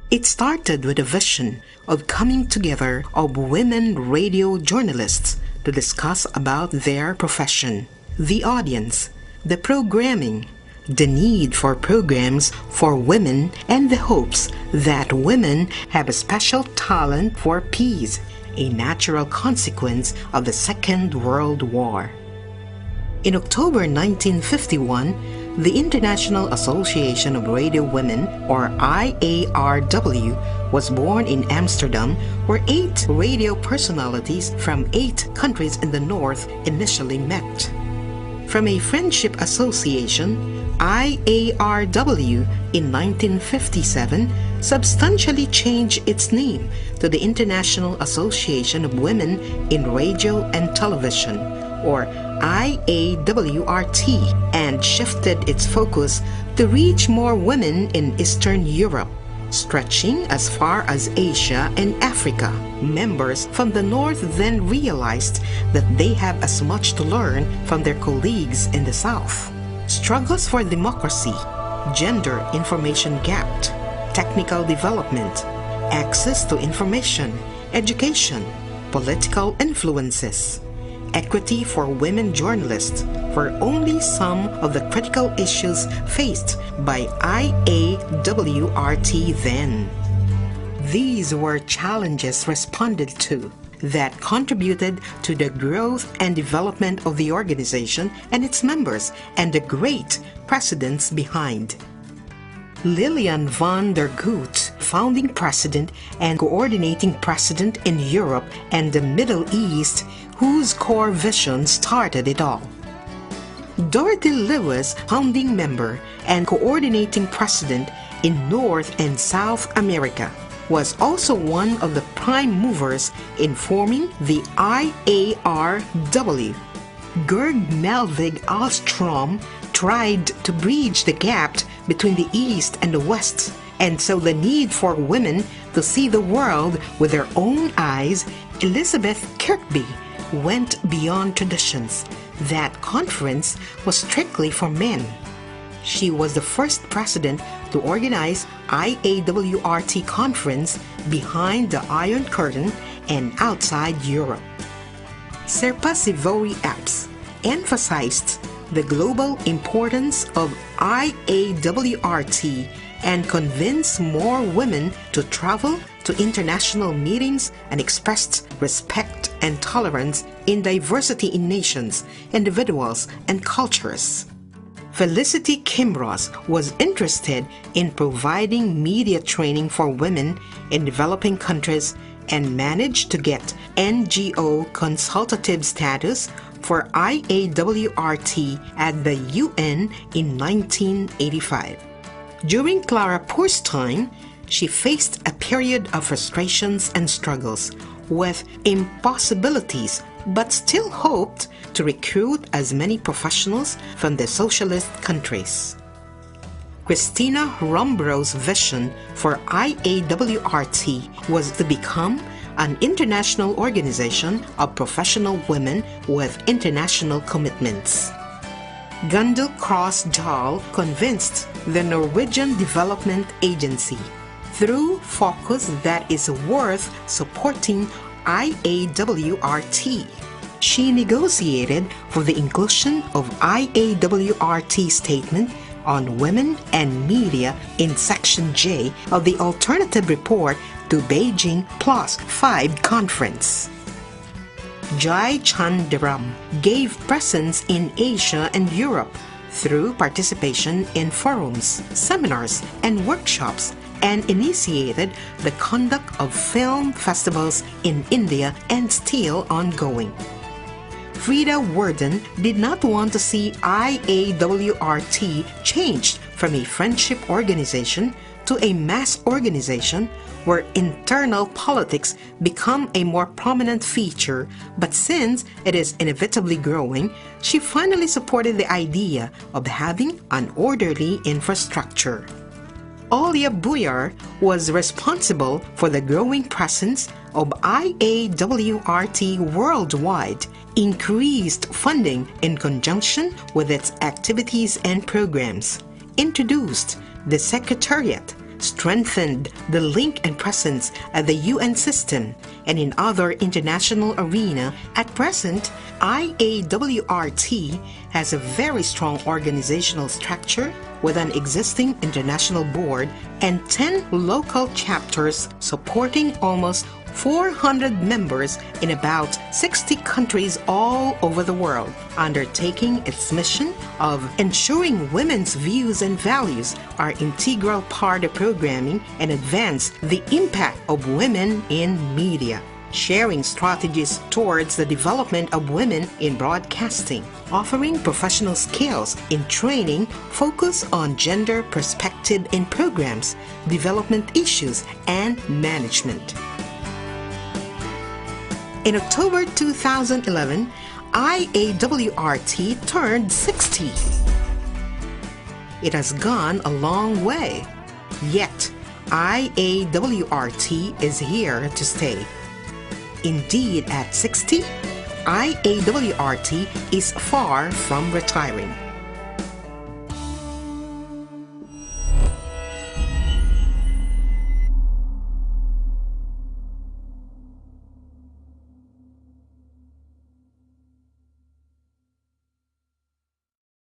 It started with a vision of coming together of women radio journalists to discuss about their profession, the audience, the programming, the need for programs for women, and the hopes that women have a special talent for peace, a natural consequence of the Second World War. In October 1951, the International Association of Radio Women, or IARW, was born in Amsterdam, where 8 radio personalities from 8 countries in the North initially met. From a friendship association, IARW in 1957 substantially changed its name to the International Association of Women in Radio and Television, or IAWRT, and shifted its focus to reach more women in Eastern Europe, stretching as far as Asia and Africa. Members from the North then realized that they have as much to learn from their colleagues in the South. Struggles for democracy, gender information gap, technical development, access to information, education, political influences, equity for women journalists were only some of the critical issues faced by IAWRT then. These were challenges responded to that contributed to the growth and development of the organization and its members and the great precedents behind. Lilian van der Goot, founding president and coordinating president in Europe and the Middle East, whose core vision started it all. Dorothy Lewis, founding member and coordinating president in North and South America, was also one of the prime movers in forming the IARW. Gerd Melvig Alstrom tried to bridge the gap between the East and the West, and so the need for women to see the world with their own eyes. Elizabeth Kirkby went beyond traditions. That conference was strictly for men. She was the first president to organize IAWRT conference behind the Iron Curtain and outside Europe. SIRPPA SIVORI-ASP emphasized the global importance of IAWRT and convinced more women to travel to international meetings and expressed respect and tolerance in diversity in nations, individuals, and cultures. Felicity Kimros was interested in providing media training for women in developing countries and managed to get NGO consultative status for IAWRT at the UN in 1985. During KLARA Poor's time, she faced a period of frustrations and struggles with impossibilities, but still hoped to recruit as many professionals from the socialist countries. Christina Rombrough's vision for IAWRT was to become an international organization of professional women with international commitments. Gundel Cross Dahl convinced the Norwegian Development Agency through focus that is worth supporting IAWRT. She negotiated for the inclusion of IAWRT statement on women and media in Section J of the Alternative Report to Beijing Plus 5 Conference. Jai Chandiram gave presence in Asia and Europe through participation in forums, seminars, and workshops, and initiated the conduct of film festivals in India and still ongoing. Frida Worden did not want to see IAWRT changed from a friendship organization to a mass organization where internal politics become a more prominent feature, but since it is inevitably growing, she finally supported the idea of having an orderly infrastructure. Olya Buyar was responsible for the growing presence of IAWRT worldwide, increased funding in conjunction with its activities and programs, introduced the Secretariat, strengthened the link and presence at the UN system and in other international arena. At present, IAWRT has a very strong organizational structure with an existing international board and 10 local chapters supporting almost 400 members in about 60 countries all over the world, undertaking its mission of ensuring women's views and values are integral part of programming and advance the impact of women in media, sharing strategies towards the development of women in broadcasting, offering professional skills in training, focus on gender perspective in programs, development issues, and management. In October 2011, IAWRT turned 60. It has gone a long way, yet IAWRT is here to stay. Indeed, at 60, IAWRT is far from retiring.